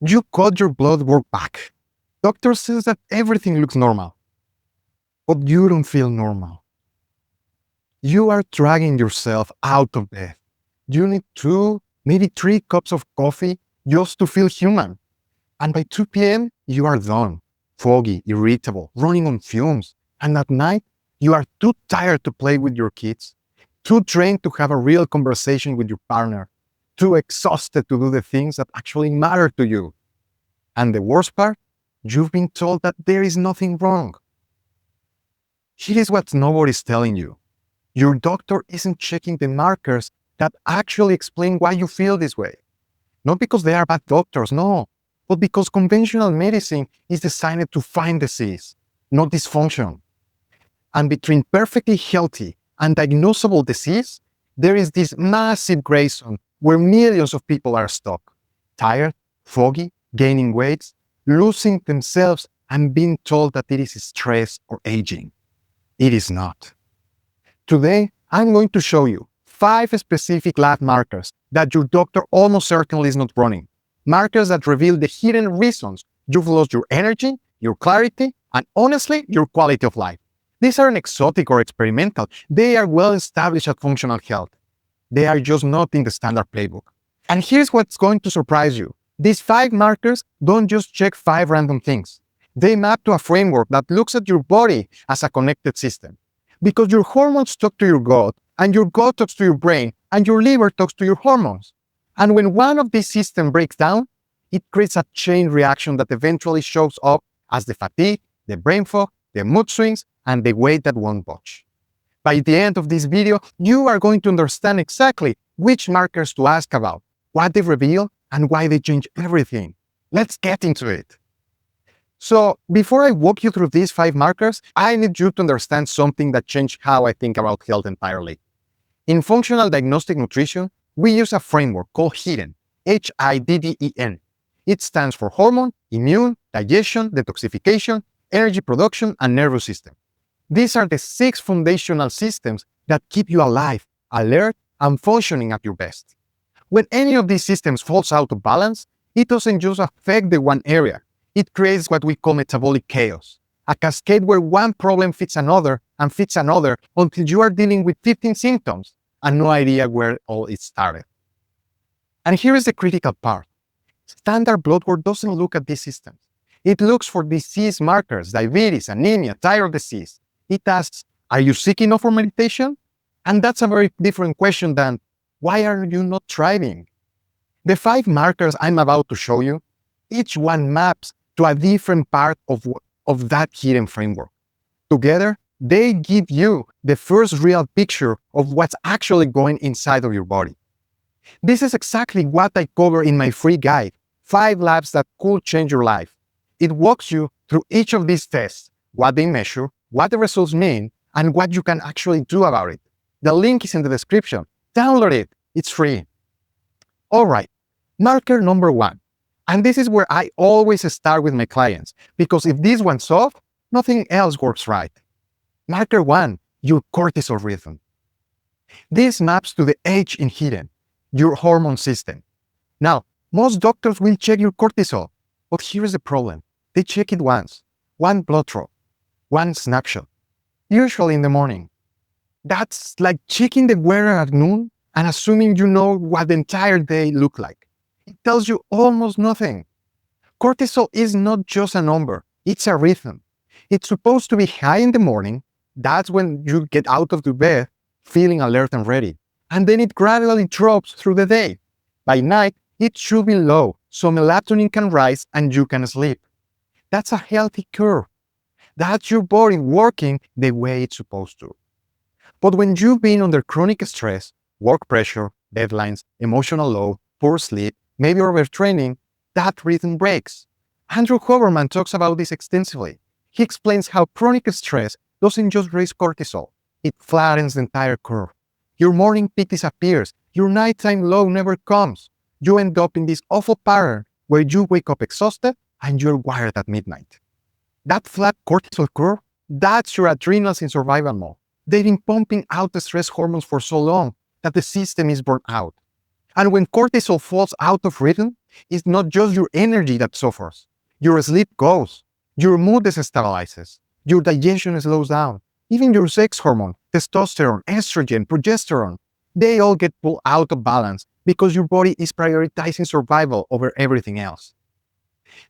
You got your blood work back. Doctor says that everything looks normal, but you don't feel normal. You are dragging yourself out of bed. You need 2, maybe 3 cups of coffee just to feel human. And by 2 p.m., you are done, foggy, irritable, running on fumes. And at night, you are too tired to play with your kids, too drained to have a real conversation with your partner, too exhausted to do the things that actually matter to you. And the worst part, you've been told that there is nothing wrong. Here is what nobody's telling you. Your doctor isn't checking the markers that actually explain why you feel this way. Not because they are bad doctors, no, but because conventional medicine is designed to find disease, not dysfunction. And between perfectly healthy and diagnosable disease, there is this massive gray zone where millions of people are stuck, tired, foggy, gaining weight, losing themselves, and being told that it is stress or aging. It is not. Today, I'm going to show you 5 specific lab markers that your doctor almost certainly is not running. Markers that reveal the hidden reasons you've lost your energy, your clarity, and honestly, your quality of life. These aren't exotic or experimental. They are well established at Functional Health. They are just not in the standard playbook. And here's what's going to surprise you. These 5 markers don't just check 5 random things. They map to a framework that looks at your body as a connected system. Because your hormones talk to your gut, and your gut talks to your brain, and your liver talks to your hormones. And when one of these systems breaks down, it creates a chain reaction that eventually shows up as the fatigue, the brain fog, the mood swings, and the weight that won't budge. By the end of this video, you are going to understand exactly which markers to ask about, what they reveal, and why they change everything. Let's get into it. So, before I walk you through these 5 markers, I need you to understand something that changed how I think about health entirely. In functional diagnostic nutrition, we use a framework called H.I.D.E.N, H-I.D.D.E.N. It stands for hormone, immune, digestion, detoxification, energy production, and nervous system. These are the 6 foundational systems that keep you alive, alert, and functioning at your best. When any of these systems falls out of balance, it doesn't just affect the one area. It creates what we call metabolic chaos, a cascade where one problem fits another and fits another until you are dealing with 15 symptoms and no idea where all it started. And here is the critical part. Standard blood work doesn't look at these systems. It looks for disease markers, diabetes, anemia, thyroid disease. It asks, are you sick enough for meditation? And that's a very different question than, why are you not thriving? The 5 markers I'm about to show you, each one maps to a different part of that hidden framework. Together, they give you the first real picture of what's actually going inside of your body. This is exactly what I cover in my free guide, 5 labs that could change your life. It walks you through each of these tests, what they measure, what the results mean, and what you can actually do about it. The link is in the description. Download it. It's free. All right, marker number 1. And this is where I always start with my clients, because if this one's off, nothing else works right. Marker 1, your cortisol rhythm. This maps to the H in H.I.D.E.N, your hormone system. Now, most doctors will check your cortisol, but here's the problem. They check it once, one blood draw, one snapshot, usually in the morning. That's like checking the weather at noon and assuming you know what the entire day looked like. It tells you almost nothing. Cortisol is not just a number, it's a rhythm. It's supposed to be high in the morning. That's when you get out of the bed feeling alert and ready. And then it gradually drops through the day. By night, it should be low, so melatonin can rise and you can sleep. That's a healthy curve. That's your body working the way it's supposed to. But when you've been under chronic stress, work pressure, deadlines, emotional load, poor sleep, maybe overtraining, that rhythm breaks. Andrew Huberman talks about this extensively. He explains how chronic stress doesn't just raise cortisol, it flattens the entire curve. Your morning peak disappears, your nighttime low never comes. You end up in this awful pattern where you wake up exhausted and you're wired at midnight. That flat cortisol curve, that's your adrenals in survival mode. They've been pumping out the stress hormones for so long that the system is burnt out. And when cortisol falls out of rhythm, It's not just your energy that suffers. Your sleep goes. Your mood destabilizes. Your digestion slows down. Even your sex hormone, testosterone, estrogen, progesterone, they all get pulled out of balance because your body is prioritizing survival over everything else.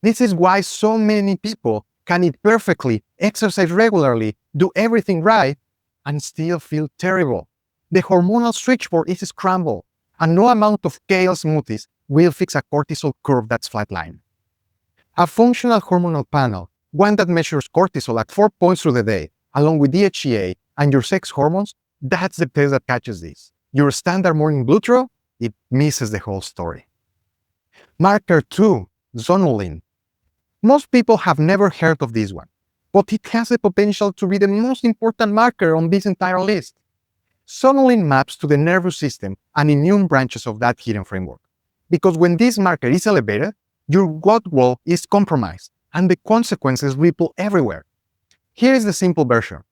This is why so many people can eat perfectly, exercise regularly, do everything right, and still feel terrible. The hormonal switchboard is scrambled, and no amount of kale smoothies will fix a cortisol curve that's flatline. A functional hormonal panel, one that measures cortisol at 4 points through the day, along with DHEA and your sex hormones, that's the test that catches this. Your standard morning blood draw, it misses the whole story. Marker 2, Zonulin. Most people have never heard of this one, but it has the potential to be the most important marker on this entire list. Zonulin maps to the nervous system and immune branches of that hidden framework, because when this marker is elevated, your gut wall is compromised, and the consequences ripple everywhere. Here is the simple version.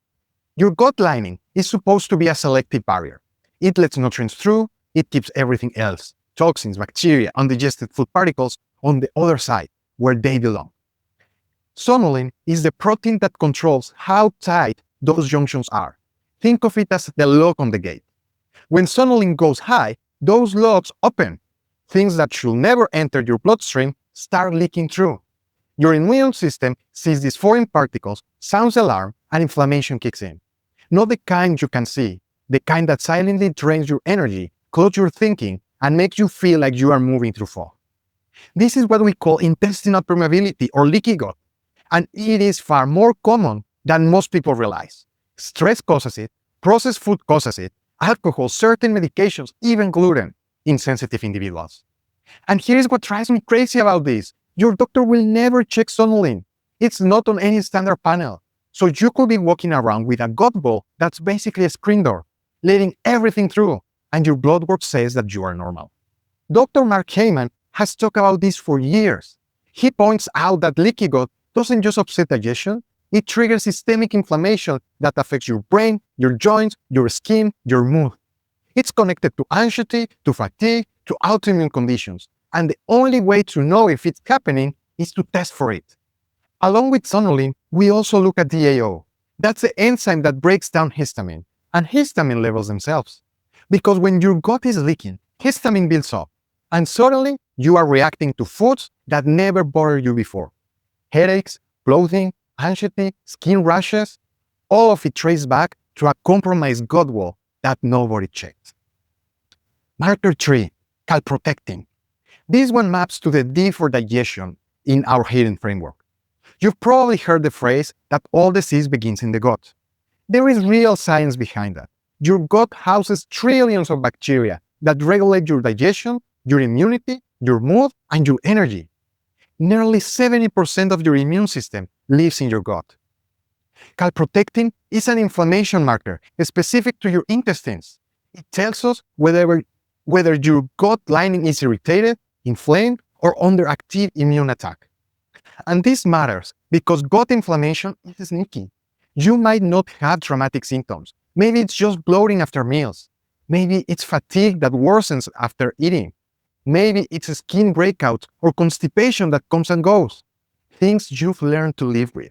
Your gut lining is supposed to be a selective barrier. It lets nutrients through, it keeps everything else, toxins, bacteria, undigested food particles, on the other side, where they belong. Zonulin is the protein that controls how tight those junctions are. Think of it as the lock on the gate. When zonulin goes high, those locks open. Things that should never enter your bloodstream start leaking through. Your immune system sees these foreign particles, sounds alarm, and inflammation kicks in. Not the kind you can see, the kind that silently drains your energy, clouds your thinking, and makes you feel like you are moving through fog. This is what we call intestinal permeability or leaky gut, and it is far more common than most people realize. Stress causes it, processed food causes it, alcohol, certain medications, even gluten in sensitive individuals. And here's what drives me crazy about this. Your doctor will never check zonulin. It's not on any standard panel. So you could be walking around with a gut ball that's basically a screen door, letting everything through, and your blood work says that you are normal. Dr. Mark Hyman has talked about this for years. He points out that leaky gut doesn't just upset digestion, it triggers systemic inflammation that affects your brain, your joints, your skin, your mood. It's connected to anxiety, to fatigue, to autoimmune conditions, and the only way to know if it's happening is to test for it. Along with zonulin, we also look at DAO. That's the enzyme that breaks down histamine, and histamine levels themselves. Because when your gut is leaking, histamine builds up, and suddenly you are reacting to foods that never bothered you before. Headaches, bloating, anxiety, skin rashes, all of it traces back to a compromised gut wall that nobody checked. Marker 3, Calprotectin. This one maps to the D for digestion in our hidden framework. You've probably heard the phrase that all disease begins in the gut. There is real science behind that. Your gut houses trillions of bacteria that regulate your digestion, your immunity, your mood, and your energy. Nearly 70% of your immune system lives in your gut. Calprotectin is an inflammation marker specific to your intestines. It tells us whether your gut lining is irritated, inflamed, or under active immune attack. And this matters because gut inflammation is sneaky. You might not have dramatic symptoms. Maybe it's just bloating after meals. Maybe it's fatigue that worsens after eating. Maybe it's a skin breakout or constipation that comes and goes. Things you've learned to live with.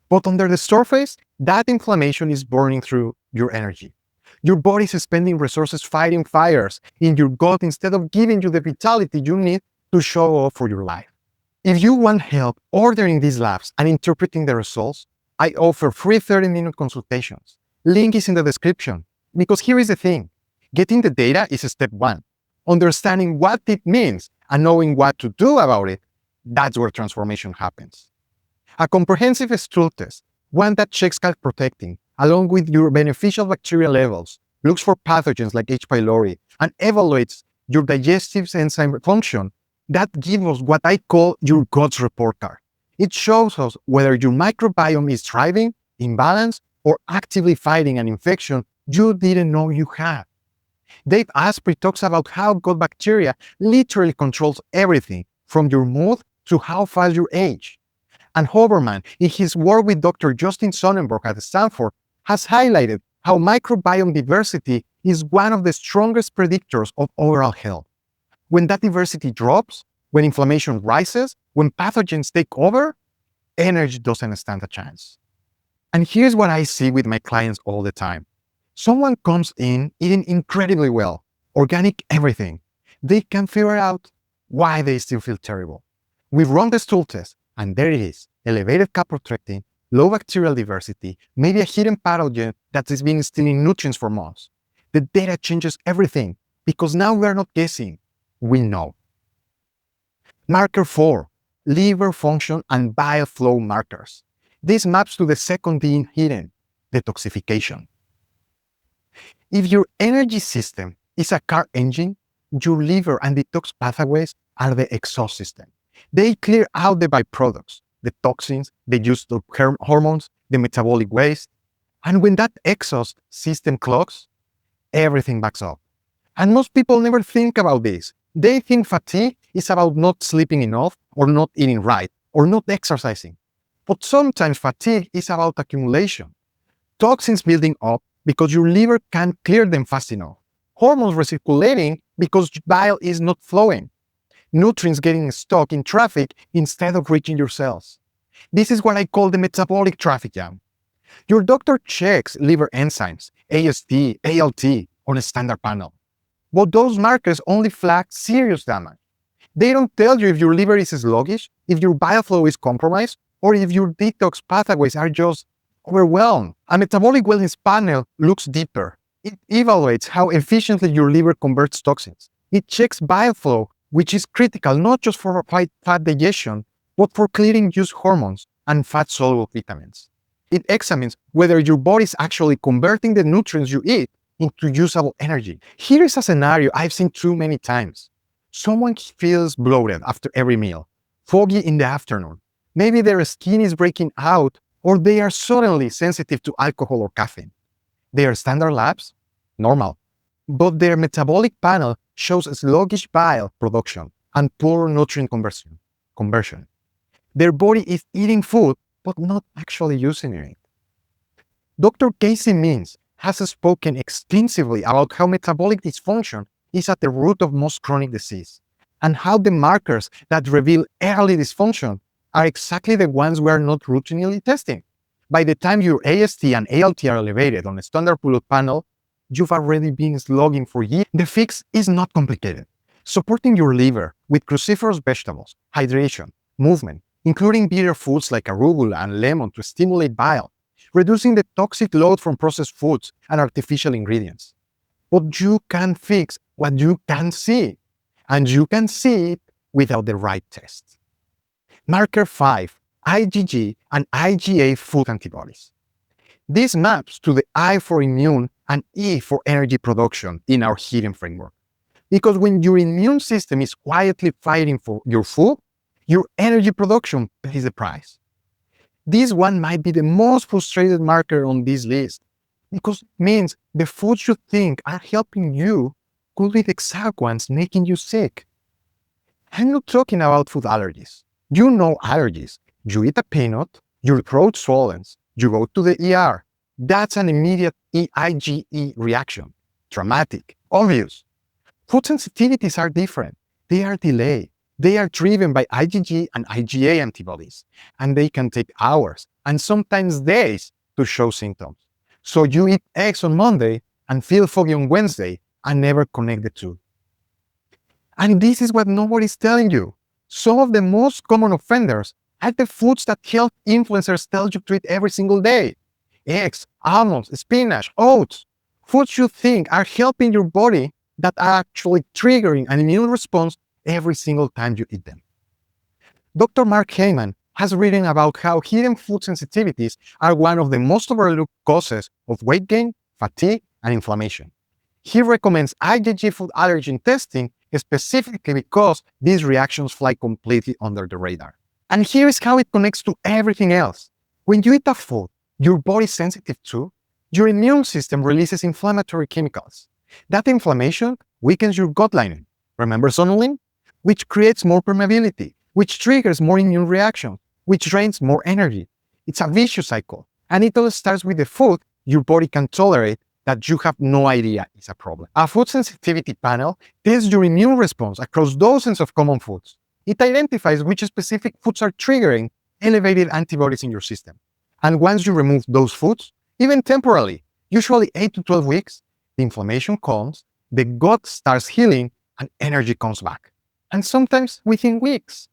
But under the surface, that inflammation is burning through your energy. Your body is spending resources fighting fires in your gut instead of giving you the vitality you need to show up for your life. If you want help ordering these labs and interpreting the results, I offer free 30-minute consultations. Link is in the description. Because here is the thing. Getting the data is step one. Understanding what it means and knowing what to do about it, that's where transformation happens. A comprehensive stool test, one that checks calprotectin, along with your beneficial bacteria levels, looks for pathogens like H. pylori, and evaluates your digestive enzyme function, that gives us what I call your gut's report card. It shows us whether your microbiome is thriving, imbalanced, or actively fighting an infection you didn't know you had. Dave Asprey talks about how gut bacteria literally controls everything, from your mood to how fast you age. And Hoberman, in his work with Dr. Justin Sonnenberg at Stanford, has highlighted how microbiome diversity is one of the strongest predictors of overall health. When that diversity drops, When inflammation rises, when pathogens take over, energy doesn't stand a chance. And here's what I see with my clients all the time. Someone comes in eating incredibly well, organic everything. They can't figure out why they still feel terrible. We've run the stool test, and there it is, elevated Calprotectin, low bacterial diversity, maybe a hidden pathogen that has been stealing nutrients for months. The data changes everything, because now we are not guessing, we know. Marker 4, liver function and bile flow markers. This maps to the second D in H.I.D.E.N, detoxification. If your energy system is a car engine, your liver and detox pathways are the exhaust system. They clear out the byproducts, the toxins, the used hormones, the metabolic waste. And when that exhaust system clogs, everything backs up. And most people never think about this. They think fatigue is about not sleeping enough, or not eating right, or not exercising. But sometimes fatigue is about accumulation. Toxins building up because your liver can't clear them fast enough. Hormones recirculating because bile is not flowing. Nutrients getting stuck in traffic instead of reaching your cells. This is what I call the metabolic traffic jam. Your doctor checks liver enzymes, AST, ALT, on a standard panel. But those markers only flag serious damage. They don't tell you if your liver is sluggish, if your bile flow is compromised, or if your detox pathways are just overwhelmed. A metabolic wellness panel looks deeper. It evaluates how efficiently your liver converts toxins. It checks bile flow, which is critical not just for fat digestion, but for clearing used hormones and fat-soluble vitamins. It examines whether your body is actually converting the nutrients you eat into usable energy. Here is a scenario I've seen too many times. Someone feels bloated after every meal, foggy in the afternoon. Maybe their skin is breaking out, or they are suddenly sensitive to alcohol or caffeine. Their standard labs? Normal. But their metabolic panel shows sluggish bile production and poor nutrient conversion. Their body is eating food, but not actually using it. Dr. Casey Means has spoken extensively about how metabolic dysfunction is at the root of most chronic disease, and how the markers that reveal early dysfunction are exactly the ones we are not routinely testing. By the time your AST and ALT are elevated on a standard blood panel, you've already been slogging for years. The fix is not complicated. Supporting your liver with cruciferous vegetables, hydration, movement, including bitter foods like arugula and lemon to stimulate bile, reducing the toxic load from processed foods and artificial ingredients. But you can fix what you can see, and you can see it without the right test. Marker 5, IgG and IgA food antibodies. This maps to the I for immune and E for energy production in our H.I.D.E.N framework. Because when your immune system is quietly fighting for your food, your energy production pays the price. This one might be the most frustrated marker on this list, because it means the foods you think are helping you could be the exact ones making you sick. I'm not talking about food allergies. You know allergies. You eat a peanut, your throat swells, you go to the ER. That's an immediate IgE reaction. Dramatic, obvious. Food sensitivities are different. They are delayed. They are driven by IgG and IgA antibodies, and they can take hours and sometimes days to show symptoms. So you eat eggs on Monday and feel foggy on Wednesday and never connect the two. And this is what nobody's telling you. Some of the most common offenders are the foods that health influencers tell you to eat every single day. Eggs, almonds, spinach, oats. Foods you think are helping your body that are actually triggering an immune response every single time you eat them. Dr. Mark Hyman has written about how hidden food sensitivities are one of the most overlooked causes of weight gain, fatigue, and inflammation. He recommends IgG food allergen testing specifically because these reactions fly completely under the radar. And here is how it connects to everything else. When you eat a food your body is sensitive to, your immune system releases inflammatory chemicals. That inflammation weakens your gut lining. Remember zonulin? Which creates more permeability, which triggers more immune reactions, which drains more energy. It's a vicious cycle, and it all starts with the food your body can tolerate that you have no idea is a problem. A food sensitivity panel tests your immune response across dozens of common foods. It identifies which specific foods are triggering elevated antibodies in your system. And once you remove those foods, even temporarily, usually 8 to 12 weeks, the inflammation calms, the gut starts healing, and energy comes back. And sometimes within weeks.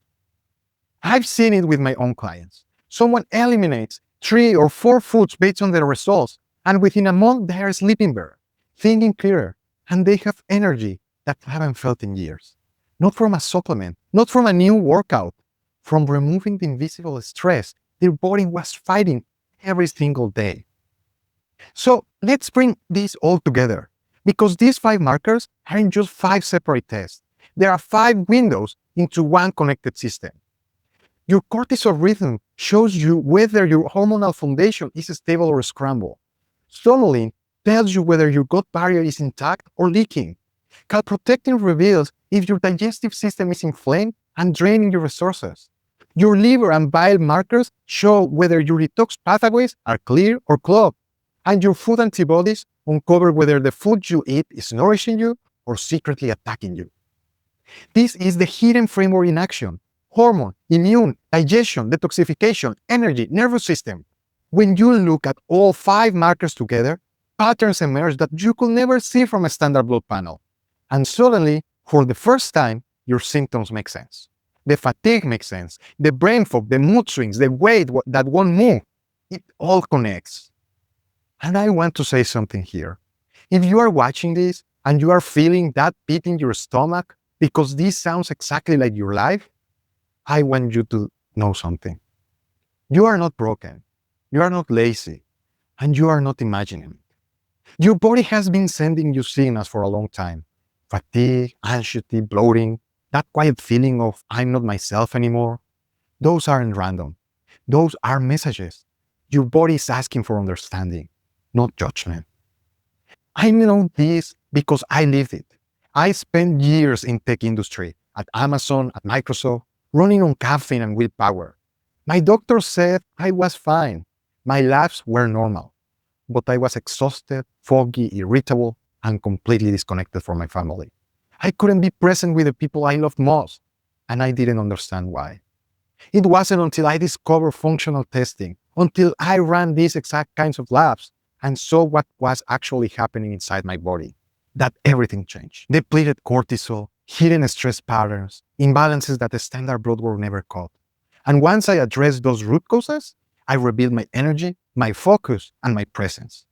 I've seen it with my own clients. Someone eliminates 3 or 4 foods based on their results, and within a month they are sleeping better, thinking clearer, and they have energy that they haven't felt in years. Not from a supplement, not from a new workout, from removing the invisible stress their body was fighting every single day. So let's bring this all together, because these 5 markers aren't just 5 separate tests. There are 5 windows into one connected system. Your cortisol rhythm shows you whether your hormonal foundation is stable or scrambled. Zonulin tells you whether your gut barrier is intact or leaking. Calprotectin reveals if your digestive system is inflamed and draining your resources. Your liver and bile markers show whether your detox pathways are clear or clogged. And your food antibodies uncover whether the food you eat is nourishing you or secretly attacking you. This is the hidden framework in action. Hormone, immune, digestion, detoxification, energy, nervous system. When you look at all 5 markers together, patterns emerge that you could never see from a standard blood panel. And suddenly, for the first time, your symptoms make sense. The fatigue makes sense. The brain fog, the mood swings, the weight that won't move. It all connects. And I want to say something here. If you are watching this and you are feeling that pit in your stomach because this sounds exactly like your life, I want you to know something. You are not broken. You are not lazy. And you are not imagining it. Your body has been sending you signals for a long time. Fatigue, anxiety, bloating, that quiet feeling of I'm not myself anymore. Those aren't random. Those are messages. Your body is asking for understanding, not judgment. I know this because I lived it. I spent years in tech industry, at Amazon, at Microsoft, running on caffeine and willpower. My doctor said I was fine. My labs were normal. But I was exhausted, foggy, irritable, and completely disconnected from my family. I couldn't be present with the people I loved most, and I didn't understand why. It wasn't until I discovered functional testing, until I ran these exact kinds of labs, and saw what was actually happening inside my body, that everything changed. Depleted cortisol, hidden stress patterns, imbalances that the standard bloodwork never caught. And once I addressed those root causes, I rebuilt my energy, my focus, and my presence.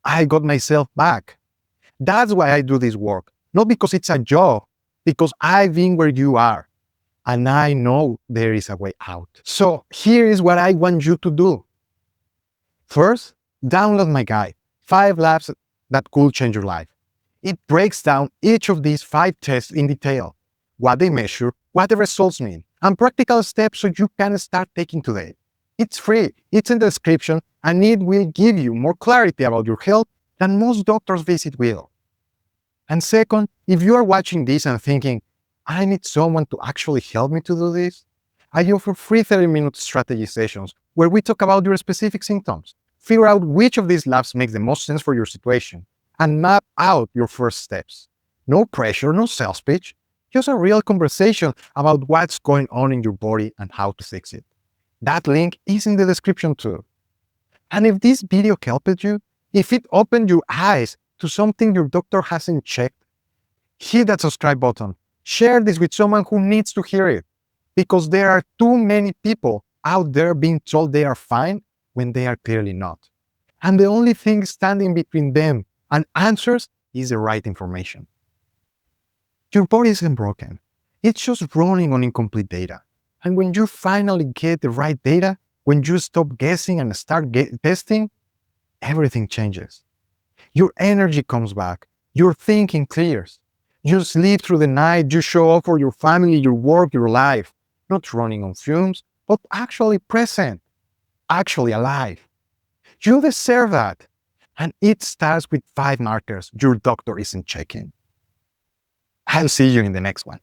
I got myself back. That's why I do this work. Not because it's a job, because I've been where you are. And I know there is a way out. So here is what I want you to do. First, download my guide, 5 labs that could change your life. It breaks down each of these 5 tests in detail, what they measure, what the results mean, and practical steps so you can start taking today. It's free, it's in the description, and it will give you more clarity about your health than most doctors' visit will. And second, if you are watching this and thinking, I need someone to actually help me to do this, I offer free 30-minute strategy sessions where we talk about your specific symptoms, figure out which of these labs makes the most sense for your situation, and map out your first steps. No pressure, no sales pitch, just a real conversation about what's going on in your body and how to fix it. That link is in the description too. And if this video helped you, if it opened your eyes to something your doctor hasn't checked, hit that subscribe button. Share this with someone who needs to hear it, because there are too many people out there being told they are fine when they are clearly not. And the only thing standing between them and answers is the right information. Your body isn't broken. It's just running on incomplete data. And when you finally get the right data, when you stop guessing and start testing, everything changes. Your energy comes back. Your thinking clears. You sleep through the night. You show up for your family, your work, your life. Not running on fumes, but actually present, actually alive. You deserve that. And it starts with 5 markers your doctor isn't checking. I'll see you in the next one.